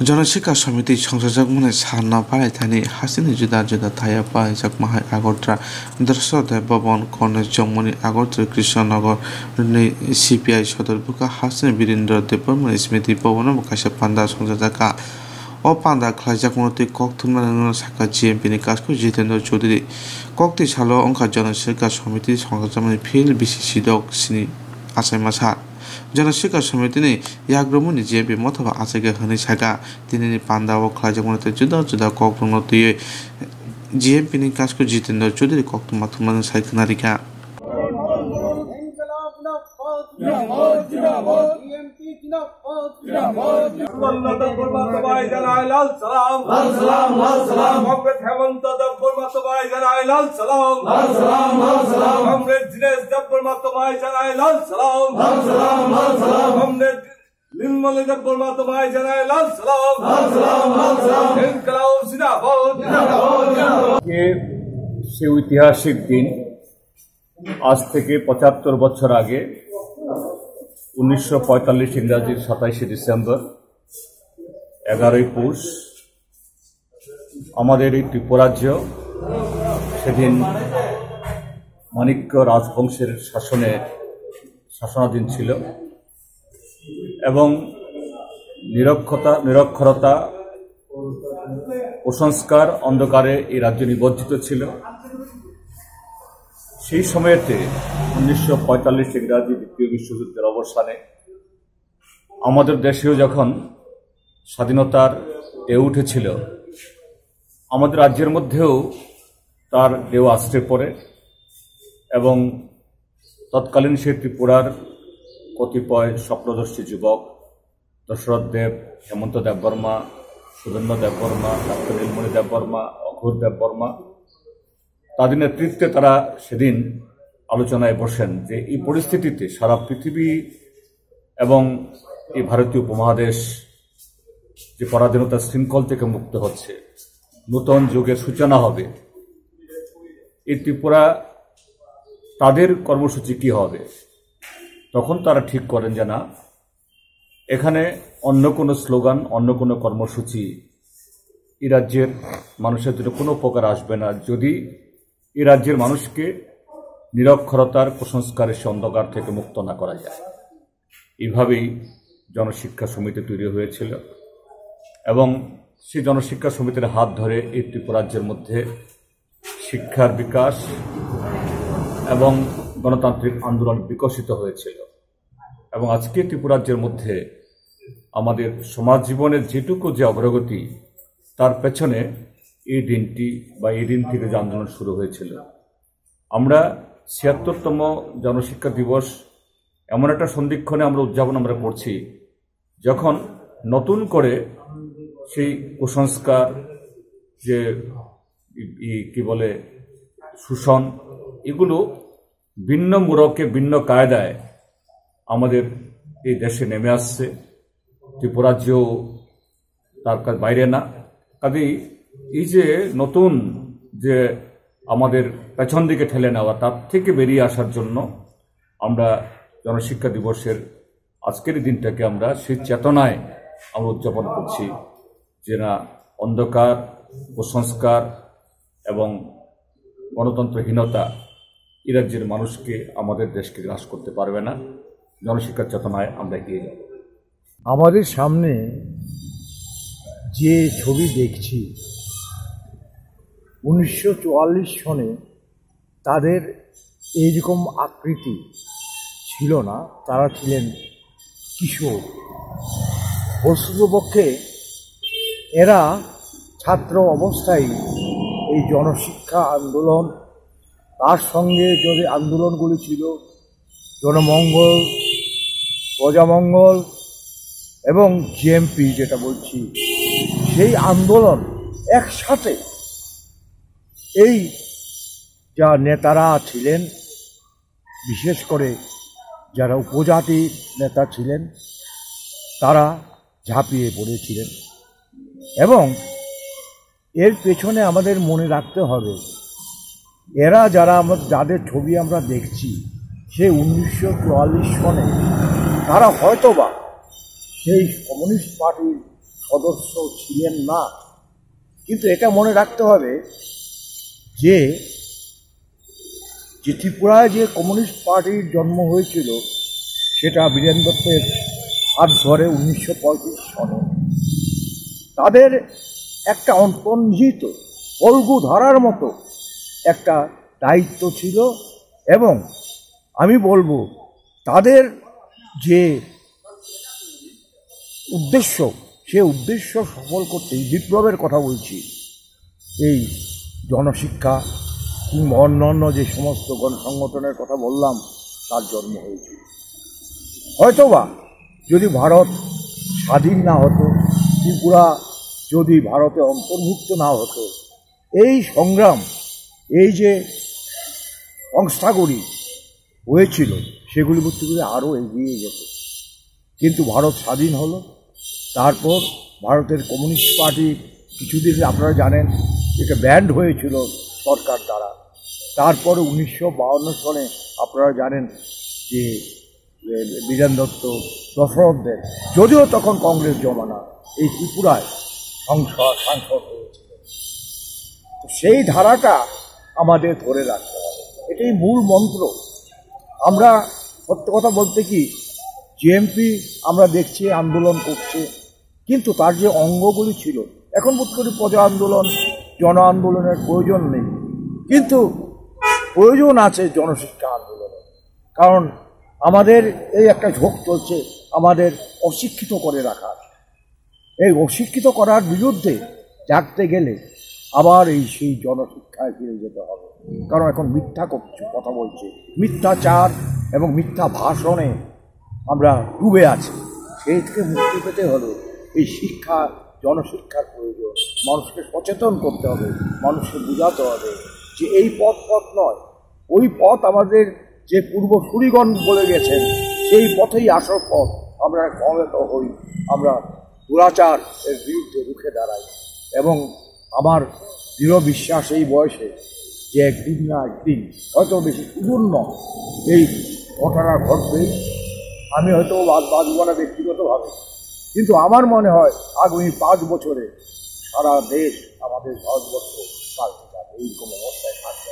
जनशिक्षा समिति संयोजक मने सारना पारायथानि हासिनि जुदा जुदा थाया पारायजक माहाय आगरत्रा दर्शदेव भवन कॉलेज जममनि आगरत्रा कृष्णनगर सीपीआई सदरपुका हासिनि वीरेंद्र देवबर्मन स्मृति भवन कासे पांडा संयोजका o panda khlaijak monoti kok thumna saka GMP ni kasko Jitendra Choudhury kokti salo ongkha janashika samiti সংযোজকমনি ফিল বিসিসি দক সিনি আসাইমাসা जनशिक्षा समिति ने याग्रमुनि जेपी मथवा आसेगे हनि सागा तिनि पांडा व खलाजक मनते जुदा जुदा कक्तुमति जीएमपी नि कासको जितेन्द्र चौधरी कक्तुमा थुमान साइखनारिका সে ঐতিহাসিক দিন আজ থেকে ৭৫ বছর আগে ১৯৪৫ ইংরাজির ২৭ ডিসেম্বর ১১ই পৌষ আমাদের এই ত্রিপুরাজ্য সেদিন মাণিক্য রাজবংশের শাসনাধীন ছিল এবং নিরক্ষরতা কুসংস্কার অন্ধকারে এই রাজ্য নিবজ্জিত ছিল। সেই সময়তে ১৯৪৫ ইংরাজি দ্বিতীয় বিশ্বযুদ্ধের অবসানে আমাদের দেশেও যখন স্বাধীনতার ঢেউ উঠেছিল, আমাদের রাজ্যের মধ্যেও তার ঢেউ আছড়ে পড়ে এবং তৎকালীন সেই ত্রিপুরার কতিপয় স্বপ্নদর্শী যুবক দশরথ দেব, হেমন্ত দেববর্মা, সুধন্য দেববর্মা, ডক্টর নীলমণি দেববর্মা, অঘোর দেববর্মা, তাদের নেতৃত্বে তারা সেদিন আলোচনায় বসেন যে এই পরিস্থিতিতে সারা পৃথিবী এবং এই ভারতীয় উপমহাদেশ যে পরাধীনতার শৃঙ্খল থেকে মুক্ত হচ্ছে, নূতন যুগের সূচনা হবে, এই ত্রিপুরা তাদের কর্মসূচি কি হবে। তখন তারা ঠিক করেন যে না, এখানে অন্য কোনো স্লোগান, অন্য কোনো কর্মসূচি এই রাজ্যের মানুষের জন্য কোনো উপকার আসবে না যদি এই রাজ্যের মানুষকে নিরক্ষরতার কুসংস্কারের অন্ধকার থেকে মুক্ত না করা যায়। এইভাবেই জনশিক্ষা সমিতি তৈরি হয়েছিল এবং সেই জনশিক্ষা সমিতির হাত ধরে এই ত্রিপুরাজ্যের মধ্যে শিক্ষার বিকাশ এবং গণতান্ত্রিক আন্দোলন বিকশিত হয়েছিল এবং আজকে ত্রিপুরাজ্যের মধ্যে আমাদের সমাজ জীবনের যেটুকু যে অগ্রগতি, তার পেছনে এই দিনটি বা এই দিন থেকে যে আন্দোলন শুরু হয়েছিল। আমরা ৭৬তম জনশিক্ষা দিবস এমন একটা সন্ধিক্ষণে আমরা উদযাপন করছি যখন নতুন করে সেই কুসংস্কার, যে কি বলে শোষণ, এগুলো ভিন্ন মোড়কে ভিন্ন কায়দায় আমাদের এই দেশে নেমে আসছে। ত্রিপুরাজ্যও তার বাইরে না। কাজেই এই যে নতুন যে আমাদের পেছন দিকে ঠেলে নেওয়া, তার থেকে বেরিয়ে আসার জন্য আমরা জনশিক্ষা দিবসের আজকের দিনটাকে আমরা সেই চেতনায় আমরা উদযাপন করছি যে না, অন্ধকার, কুসংস্কার এবং গণতন্ত্রহীনতা এই রাজ্যের মানুষকে, আমাদের দেশকে গ্রাস করতে পারবে না। জনশিক্ষার চেতনায় আমরা এগিয়ে যাব। আমাদের সামনে যে ছবি দেখছি, ১৯৪৪ সনে তাদের এইরকম আকৃতি ছিল না, তারা ছিলেন কিশোর। বস্তুতপক্ষে এরা ছাত্র অবস্থায় এই জনশিক্ষা আন্দোলন, তার সঙ্গে যে আন্দোলনগুলি ছিল জনমঙ্গল, প্রজামঙ্গল এবং জিএমপি যেটা বলছি, সেই আন্দোলন একসাথে এই যা নেতারা ছিলেন, বিশেষ করে যারা উপজাতির নেতা ছিলেন, তারা ঝাঁপিয়ে পড়েছিলেন। এবং এর পেছনে আমাদের মনে রাখতে হবে, এরা যাদের ছবি আমরা দেখছি, সে ১৯৪৪ সনে তারা হয়তোবা সেই কমিউনিস্ট পার্টির সদস্য ছিলেন না। কিন্তু এটা মনে রাখতে হবে যে ত্রিপুরায় যে কমিউনিস্ট পার্টির জন্ম হয়েছিল সেটা বীরেন দত্তের হাত ধরে 1935 সনে। তাদের একটা অন্তর্নিহিত ফল্গু ধারার মতো একটা দায়িত্ব ছিল, এবং আমি বলবো তাদের যে উদ্দেশ্য, সে উদ্দেশ্য সফল করতে বিপ্লবের কথা বলছি, এই জনশিক্ষা কিংবা অন্যান্য যে সমস্ত গণসংগঠনের কথা বললাম তার জন্ম হয়েছিল। হয়তোবা যদি ভারত স্বাধীন না হতো, ত্রিপুরা যদি ভারতে অন্তর্ভুক্ত না হতো, এই সংগ্রাম, এই যে সংস্থাগুলি হয়েছিল সেগুলি করতে গেলে আরও এগিয়ে যেত। কিন্তু ভারত স্বাধীন হলো, তারপর ভারতের কমিউনিস্ট পার্টি কিছুদিন আপনারা জানেন এটা ব্যান্ড হয়েছিল সরকার দ্বারা। তারপরে 1952 সনে আপনারা জানেন যে বীরেন দত্ত দশরথদের, যদিও তখন কংগ্রেস জমানা, এই ত্রিপুরায় সাংসদ হয়েছিল। সেই ধারাটা আমাদের ধরে রাখতে হবে, এটাই মূল মন্ত্র। আমরা সত্য কথা বলতে কি, জেএমপি আমরা দেখছি আন্দোলন করছে, কিন্তু তার যে অঙ্গগুলি ছিল, এখন বোধ করি প্রজা আন্দোলন, জন আন্দোলনের প্রয়োজন নেই, কিন্তু প্রয়োজন আছে জনশিক্ষা আন্দোলনের। কারণ আমাদের এই একটা ঝোঁক চলছে আমাদের অশিক্ষিত করে রাখার। এই অশিক্ষিত করার বিরুদ্ধে জাগতে গেলে আবার সেই জনশিক্ষায় ফিরে যেতে হবে। কারণ এখন মিথ্যা কথা বলছে, মিথ্যাচার এবং মিথ্যা ভাষণে আমরা ডুবে আছি। সেই থেকে মুক্তি পেতে হলে এই শিক্ষা, জনশিক্ষার প্রয়োজন। মানুষকে সচেতন করতে হবে, মানুষকে বোঝাতে হবে যে এই পথ নয়, ওই পথ আমাদের যে পূর্বসূরিগণ বলে গেছেন সেই পথেই আসল পথ। আমরা সমবেত হই, আমরা দুরাচার এর বিরুদ্ধে রুখে দাঁড়াই। এবং আমার দৃঢ় বিশ্বাস এই বয়সে যে একদিন না একদিন, হয়তো বেশি সুদূর নয়, এই ঘটনা ঘটবেই। আমি হয়তো বাঁচব না ব্যক্তিগতভাবে, কিন্তু আমার মনে হয় আগামী 5 বছরে সারা দেশ, আমাদের ভারতবর্ষ পাল্টে যাবে, এইরকম অবস্থায় থাকবে।